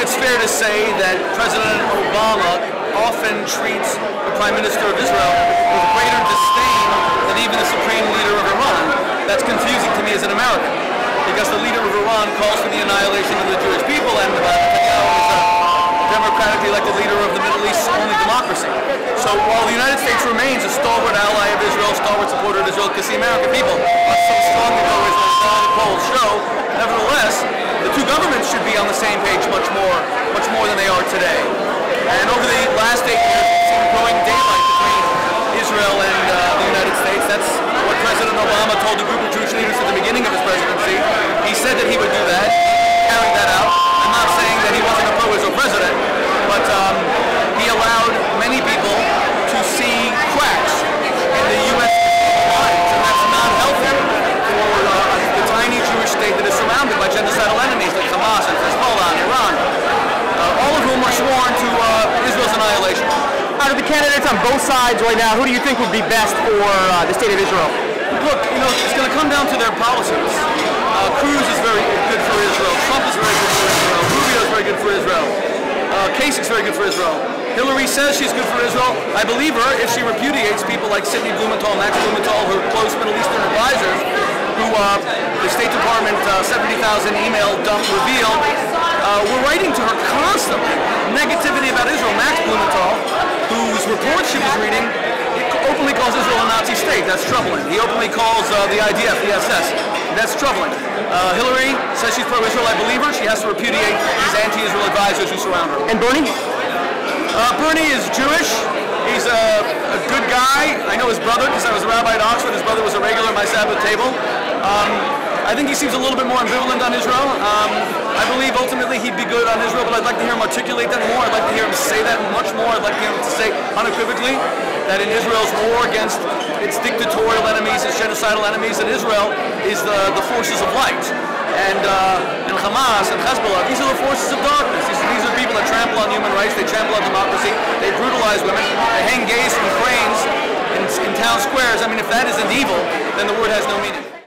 it's fair to say that President Obama often treats the Prime Minister of Israel with greater disdain than even the Supreme Leader of Iran. That's confusing to me as an American, because the leader of Iran calls for the annihilation of the Jewish people, and Netanyahu is a democratically elected leader of the Middle East's only democracy. So while the United States remains a stalwart ally of Israel, stalwart supporter of Israel, because the American people are so strongly pro-Israel, as all the polls show, nevertheless, the two governments should be on the same page much more than they are today. And over the last 8 years, we've seen growing daylight between Israel and the United States. That's what President Obama told a group of Jewish leaders at the beginning of his presidency. He said that he would do that, carried that out. I'm not saying that he wasn't a pro-Israel president, but he allowed many people to see cracks in the U.S. lines, and that's not healthy for the tiny Jewish state that is surrounded by genocidal enemies like Hamas and Hezbollah and Iran, all of whom are sworn to Israel's annihilation. Out of the candidates on both sides right now, who do you think would be best for the state of Israel? Look, it's going to come down to their policies. Cruz is very good for Israel. Trump is very good for Israel. Rubio is very good for Israel. Kasich is very good for Israel. Hillary says she's good for Israel. I believe her if she repudiates people like Sidney Blumenthal Max Blumenthal, her close Middle Eastern advisors, who the State Department 70,000 email dump revealed were writing to her constantly negativity about Israel. Max Blumenthal, whose reports she was reading, openly calls Israel a Nazi state. That's troubling. He openly calls the IDF, the SS. That's troubling. Hillary says she's pro-Israel. I believe her. She has to repudiate these anti-Israel advisors who surround her. And Bernie? Bernie is Jewish. He's a good guy. I know his brother because I was a rabbi at Oxford. His brother was a regular at my Sabbath table. I think he seems a little bit more ambivalent on Israel. I believe ultimately he'd be good on Israel, but I'd like to hear him articulate that more. I'd like to hear him say that much more. I'd like to hear him to say unequivocally that in Israel's war against its dictatorial enemies, its genocidal enemies, that Israel is the forces of light. And Hamas and Hezbollah, these are the forces of darkness. These are people that trample on human rights, they trample on democracy, they brutalize women, they hang gays from cranes in town squares. I mean, if that isn't evil, then the word has no meaning.